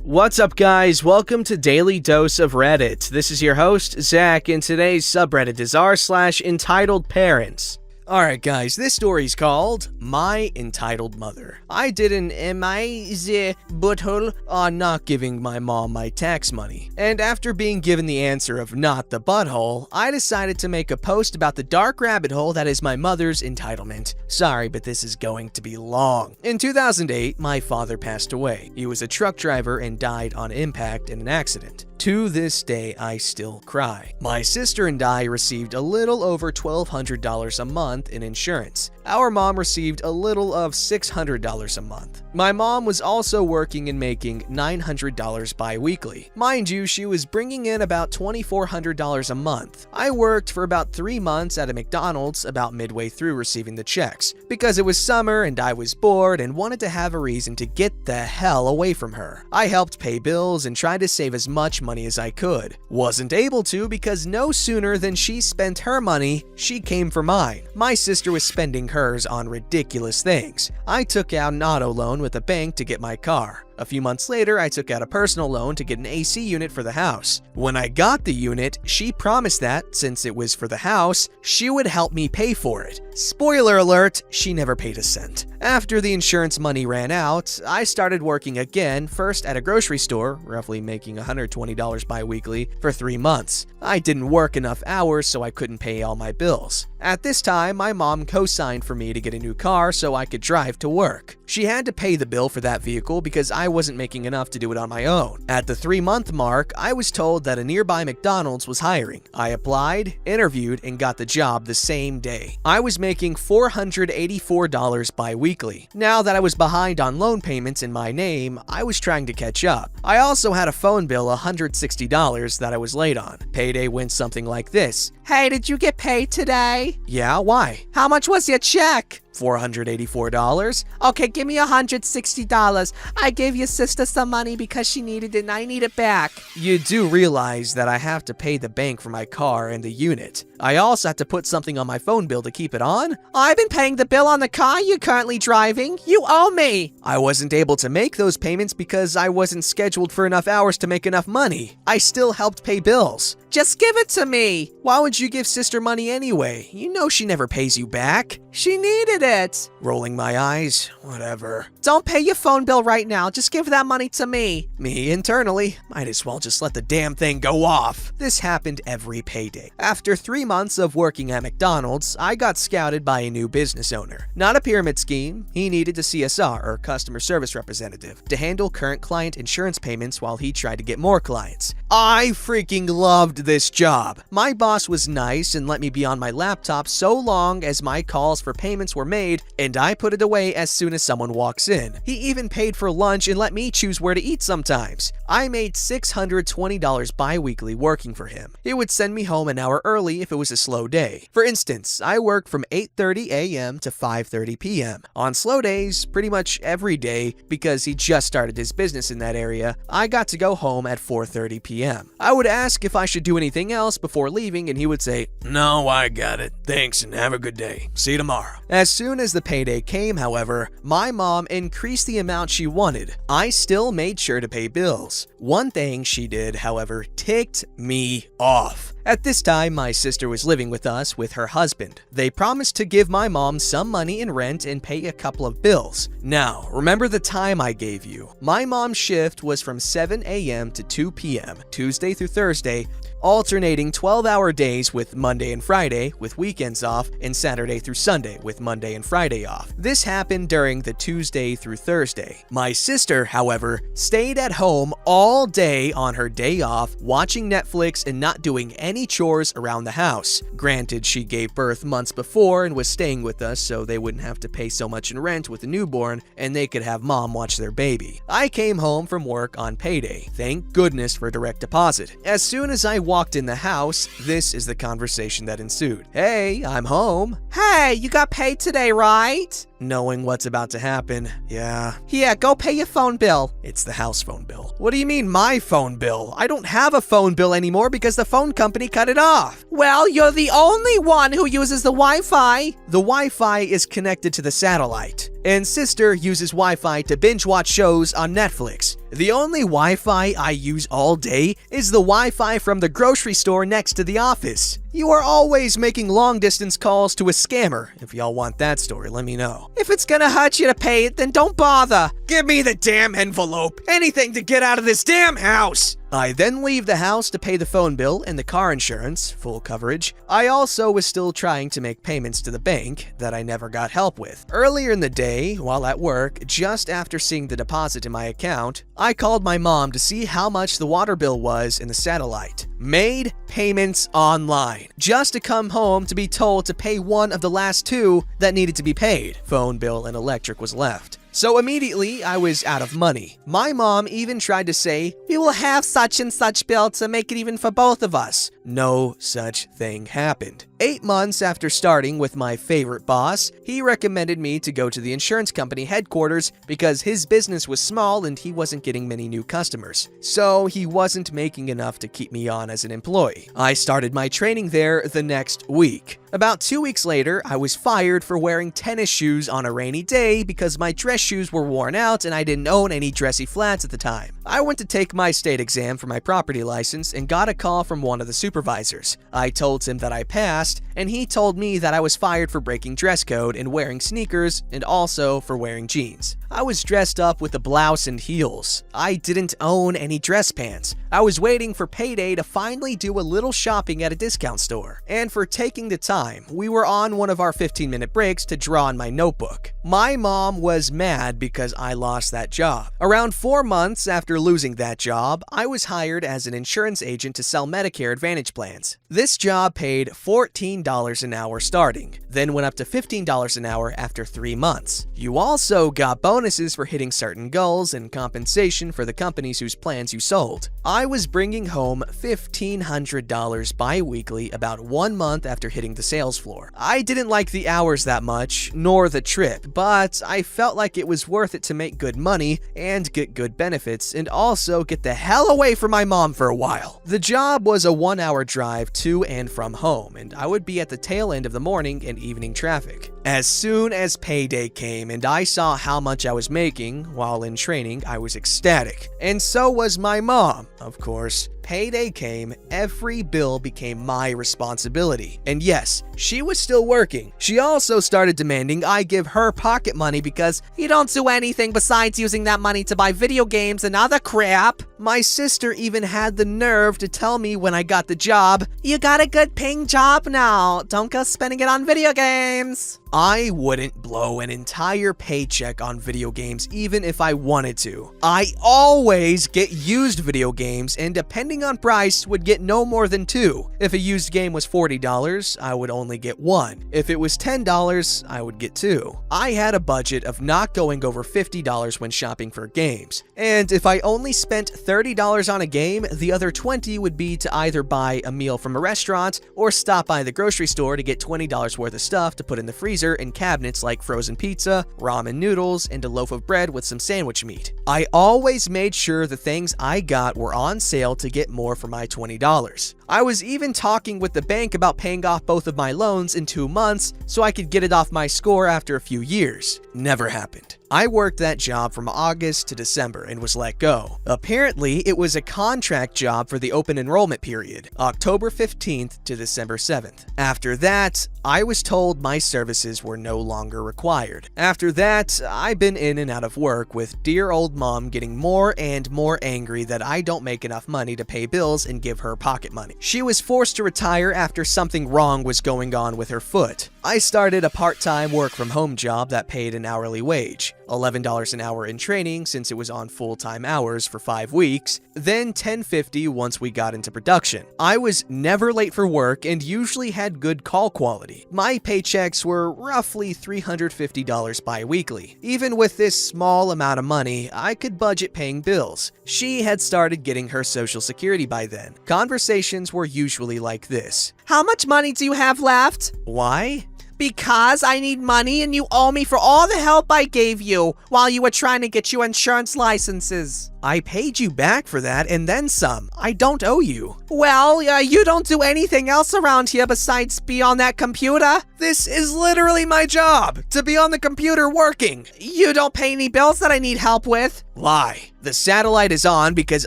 What's up, guys? Welcome to Daily Dose of Reddit. This is your host, Zach, and today's subreddit is r/EntitledParents. Alright guys, this story's called My Entitled Mother. I did an amazing butthole on not giving my mom my tax money. And after being given the answer of not the butthole, I decided to make a post about the dark rabbit hole that is my mother's entitlement. Sorry, but this is going to be long. In 2008, my father passed away. He was a truck driver and died on impact in an accident. To this day, I still cry. My sister and I received a little over $1,200 a month in insurance. Our mom received a little of $600 a month. My mom was also working and making $900 bi-weekly. Mind you, she was bringing in about $2,400 a month. I worked for about 3 months at a McDonald's about midway through receiving the checks, because it was summer and I was bored and wanted to have a reason to get the hell away from her. I helped pay bills and tried to save as much money as I could. Wasn't able to because no sooner than she spent her money, she came for mine. My sister was spending hers on ridiculous things. I took out an auto loan with a bank to get my car. A few months later, I took out a personal loan to get an AC unit for the house. When I got the unit, she promised that, since it was for the house, she would help me pay for it. Spoiler alert, she never paid a cent. After the insurance money ran out, I started working again, first at a grocery store, roughly making $120 bi-weekly, for 3 months. I didn't work enough hours, so I couldn't pay all my bills. At this time, my mom co-signed for me to get a new car so I could drive to work. She had to pay the bill for that vehicle because I wasn't making enough to do it on my own. At the 3-month mark, I was told that a nearby McDonald's was hiring. I applied, interviewed, and got the job the same day. I was making $484 bi-weekly. Now that I was behind on loan payments in my name, I was trying to catch up. I also had a phone bill $160 that I was late on. Payday went something like this. Hey, did you get paid today? Yeah, why? How much was your check? $484. Okay, give me $160. I gave your sister some money because she needed it and I need it back. You do realize that I have to pay the bank for my car and the unit. I also have to put something on my phone bill to keep it on. I've been paying the bill on the car you're currently driving. You owe me. I wasn't able to make those payments because I wasn't scheduled for enough hours to make enough money. I still helped pay bills. Just give it to me. Why would you give sister money anyway? You know she never pays you back. She needed it. Rolling my eyes, whatever. Don't pay your phone bill right now. Just give that money to me. Me internally, might as well just let the damn thing go off. This happened every payday. After 3 months of working at McDonald's, I got scouted by a new business owner. Not a pyramid scheme, he needed a CSR, or customer service representative, to handle current client insurance payments while he tried to get more clients. I freaking loved this job. My boss was nice and let me be on my laptop so long as my calls for payments were made, and I put it away as soon as someone walks in. He even paid for lunch and let me choose where to eat sometimes. I made $620 bi-weekly working for him. He would send me home an hour early if it was a slow day. For instance, I worked from 8:30 a.m. to 5:30 p.m. On slow days, pretty much every day, because he just started his business in that area, I got to go home at 4:30 p.m. I would ask if I should do anything else before leaving, and he would say, "No, I got it. Thanks and have a good day. See you tomorrow." As soon as the payday came, however, my mom increased the amount she wanted. I still made sure to pay bills. One thing she did, however, ticked me off. At this time, my sister was living with us with her husband. They promised to give my mom some money in rent and pay a couple of bills. Now, remember the time I gave you. My mom's shift was from 7 a.m. to 2 p.m., Tuesday through Thursday, alternating 12-hour days with Monday and Friday, with weekends off, and Saturday through Sunday, with Monday and Friday off. This happened during the Tuesday through Thursday. My sister, however, stayed at home all day on her day off, watching Netflix and not doing any chores around the house. Granted, she gave birth months before and was staying with us so they wouldn't have to pay so much in rent with a newborn and they could have mom watch their baby. I came home from work on payday. Thank goodness for direct deposit. As soon as I walked in the house, this is the conversation that ensued. "Hey, I'm home." Hey, you got paid today, right? Knowing what's about to happen, yeah. Here, go pay your phone bill. It's the house phone bill. What do you mean my phone bill? I don't have a phone bill anymore because the phone company cut it off. Well, you're the only one who uses the Wi-Fi. The Wi-Fi is connected to the satellite. and sister uses Wi-Fi to binge watch shows on Netflix. The only Wi-Fi I use all day is the Wi-Fi from the grocery store next to the office. You are always making long-distance calls to a scammer. If y'all want that story, let me know. If it's gonna hurt you to pay it, then don't bother. Give me the damn envelope! Anything to get out of this damn house! I then leave the house to pay the phone bill and the car insurance, full coverage. I also was still trying to make payments to the bank that I never got help with. Earlier in the day, while at work, just after seeing the deposit in my account, I called my mom to see how much the water bill was in the satellite. Made payments online, just to come home to be told to pay one of the last two that needed to be paid. Phone bill and electric was left. So immediately, I was out of money. My mom even tried to say, "We will have such and such bill to make it even for both of us." No such thing happened. 8 months after starting with my favorite boss, he recommended me to go to the insurance company headquarters because his business was small and he wasn't getting many new customers. So he wasn't making enough to keep me on as an employee. I started my training there the next week. About 2 weeks later, I was fired for wearing tennis shoes on a rainy day because my dress shoes were worn out and I didn't own any dressy flats at the time. I went to take my state exam for my property license and got a call from one of the supervisors. I told him that I passed, and he told me that I was fired for breaking dress code and wearing sneakers, and also for wearing jeans. I was dressed up with a blouse and heels. I didn't own any dress pants. I was waiting for payday to finally do a little shopping at a discount store. And for taking the time, we were on one of our 15-minute breaks to draw in my notebook. My mom was mad because I lost that job. Around 4 months after losing that job, I was hired as an insurance agent to sell Medicare Advantage plans. This job paid $14 an hour starting, then went up to $15 an hour after 3 months. You also got bonuses for hitting certain goals and compensation for the companies whose plans you sold. I was bringing home $1,500 bi-weekly about 1 month after hitting the sales floor. I didn't like the hours that much, nor the trip, but I felt like it was worth it to make good money and get good benefits and also get the hell away from my mom for a while. The job was a 1-hour drive to and from home, and I would be at the tail end of the morning and evening traffic. As soon as payday came and I saw how much I was making while in training, I was ecstatic. And so was my mom, of course. Payday came, every bill became my responsibility. And yes, she was still working. She also started demanding I give her pocket money because you don't do anything besides using that money to buy video games and other crap. My sister even had the nerve to tell me when I got the job, "You got a good paying job now. Don't go spending it on video games." I wouldn't blow an entire paycheck on video games even if I wanted to. I always get used video games and depending on price would get no more than 2. If a used game was $40, I would only get 1. If it was $10, I would get 2. I had a budget of not going over $50 when shopping for games. And if I only spent $30 on a game, the other 20 would be to either buy a meal from a restaurant or stop by the grocery store to get $20 worth of stuff to put in the freezer and cabinets like frozen pizza, ramen noodles, and a loaf of bread with some sandwich meat. I always made sure the things I got were on sale to get more for my $20. I was even talking with the bank about paying off both of my loans in 2 months so I could get it off my score after a few years. Never happened. I worked that job from August to December and was let go. Apparently, it was a contract job for the open enrollment period, October 15th to December 7th. After that, I was told my services were no longer required. After that, I've been in and out of work with dear old mom getting more and more angry that I don't make enough money to pay bills and give her pocket money. She was forced to retire after something wrong was going on with her foot. I started a part-time work-from-home job that paid an hourly wage, $11 an hour in training since it was on full-time hours for 5 weeks, then $10.50 once we got into production. I was never late for work and usually had good call quality. My paychecks were roughly $350 bi-weekly. Even with this small amount of money, I could budget paying bills. She had started getting her Social Security by then. Conversations were usually like this. "How much money do you have left?" Why? Because I need money and you owe me for all the help I gave you while you were trying to get your insurance licenses. I paid you back for that and then some. I don't owe you. Well, you don't do anything else around here besides be on that computer. This is literally my job, to be on the computer working. You don't pay any bills that I need help with. Lie. The satellite is on because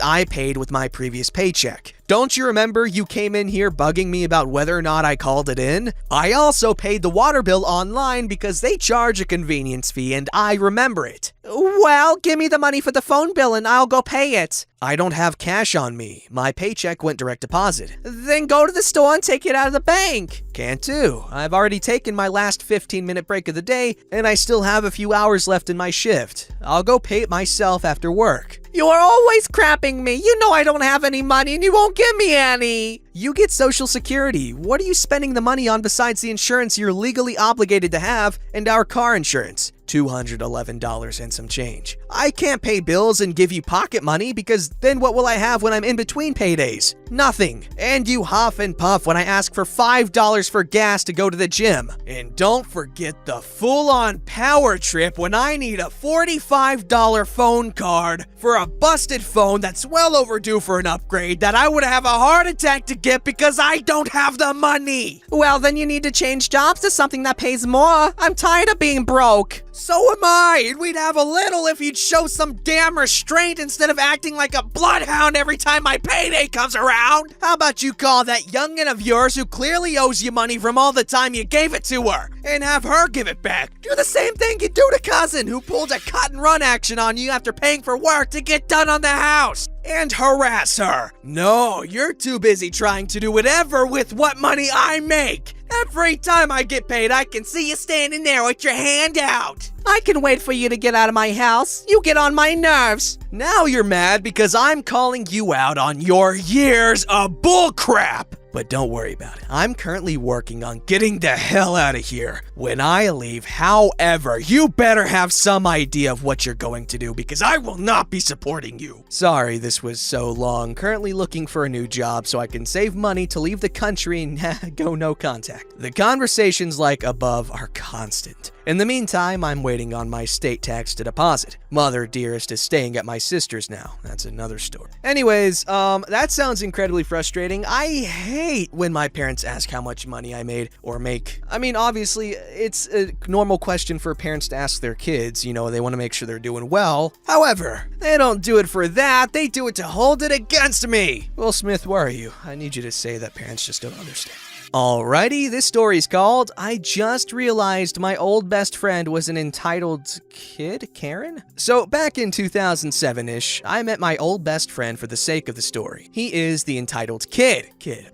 I paid with my previous paycheck. Don't you remember you came in here bugging me about whether or not I called it in? I also paid the water bill online because they charge a convenience fee and I remember it. Well, give me the money for the phone bill and I'll go pay it. I don't have cash on me. My paycheck went direct deposit. Then go to the store and take it out of the bank. Can't do. I've already taken my last 15-minute break of the day, and I still have a few hours left in my shift. I'll go pay it myself after work. You are always crapping me. You know I don't have any money and you won't give me any. You get Social Security. What are you spending the money on besides the insurance you're legally obligated to have and our car insurance? $211 and some change. I can't pay bills and give you pocket money because then what will I have when I'm in between paydays? Nothing. And you huff and puff when I ask for $5 for gas to go to the gym. And don't forget the full-on power trip when I need a $45 phone card for a busted phone that's well overdue for an upgrade that I would have a heart attack to get because I don't have the money. Well, then you need to change jobs to something that pays more. I'm tired of being broke. So am I, and we'd have a little if you'd show some damn restraint instead of acting like a bloodhound every time my payday comes around. How about you call that youngin' of yours who clearly owes you money from all the time you gave it to her, and have her give it back. Do the same thing you do to cousin who pulled a cut and run action on you after paying for work to get done on the house. And harass her. No, you're too busy trying to do whatever with what money I make. Every time I get paid, I can see you standing there with your hand out. I can wait for you to get out of my house. You get on my nerves. Now you're mad because I'm calling you out on your years of bullcrap. But don't worry about it. I'm currently working on getting the hell out of here when I leave. However, you better have some idea of what you're going to do because I will not be supporting you. Sorry this was so long. Currently looking for a new job so I can save money to leave the country and go no contact. The conversations like above are constant. In the meantime, I'm waiting on my state tax to deposit. Mother dearest is staying at my sister's now. That's another story. Anyways, that sounds incredibly frustrating. I hate when my parents ask how much money I made or make. I mean, obviously, it's a normal question for parents to ask their kids. You know, they want to make sure they're doing well. However, they don't do it for that. They do it to hold it against me. Will Smith, where are you? I need you to say that parents just don't understand. Alrighty, this story's called I Just Realized My Old Best Friend Was an Entitled Kid, Karen? So back in 2007-ish, I met my old best friend for the sake of the story. He is the entitled kid.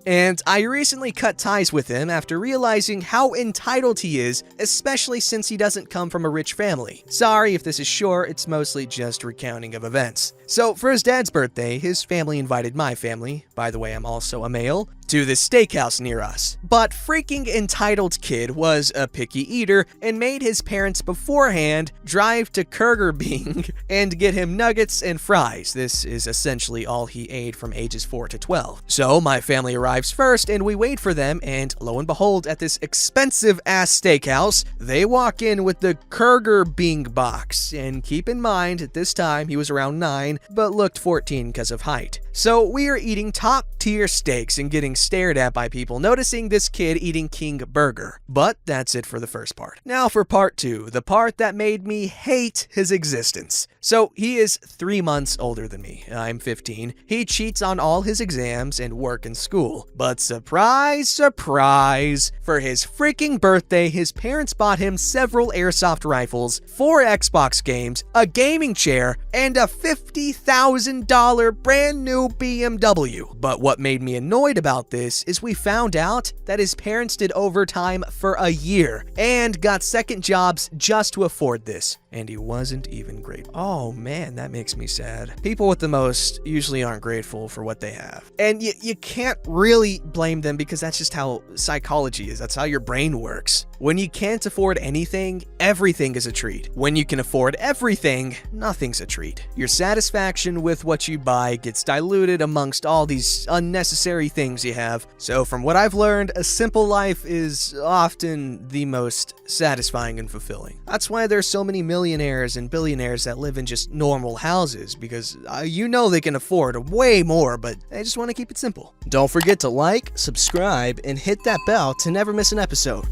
And I recently cut ties with him after realizing how entitled he is, especially since he doesn't come from a rich family. Sorry if this is short, it's mostly just recounting of events. So for his dad's birthday, his family invited my family, by the way I'm also a male, to this steakhouse near us. But freaking entitled kid was a picky eater and made his parents beforehand drive to Burger Bing and get him nuggets and fries. This is essentially all he ate from ages 4 to 12. So my family arrives first and we wait for them, and lo and behold, at this expensive ass steakhouse, they walk in with the Burger Bing box. And keep in mind, at this time he was around 9, but looked 14 because of height. So we are eating top tier steaks and getting stared at by people noticing this kid eating King Burger. But that's it for the first part. Now for part 2, the part that made me hate his existence. So he is 3 months older than me. I'm 15. He cheats on all his exams and work and school. But surprise, surprise, for his freaking birthday, his parents bought him several airsoft rifles, 4 Xbox games, a gaming chair, and a $50,000 brand new BMW. But what made me annoyed about this is we found out that his parents did overtime for a year and got second jobs just to afford this. and he wasn't even grateful. Oh man, that makes me sad. People with the most usually aren't grateful for what they have. And you can't really blame them because that's just how psychology is. That's how your brain works. When you can't afford anything, everything is a treat. When you can afford everything, nothing's a treat. Your satisfaction with what you buy gets diluted amongst all these unnecessary things you have. So from what I've learned, a simple life is often the most satisfying and fulfilling. That's why there's so many millionaires and billionaires that live in just normal houses, because you know they can afford way more, but they just want to keep it simple. Don't forget to like, subscribe, and hit that bell to never miss an episode.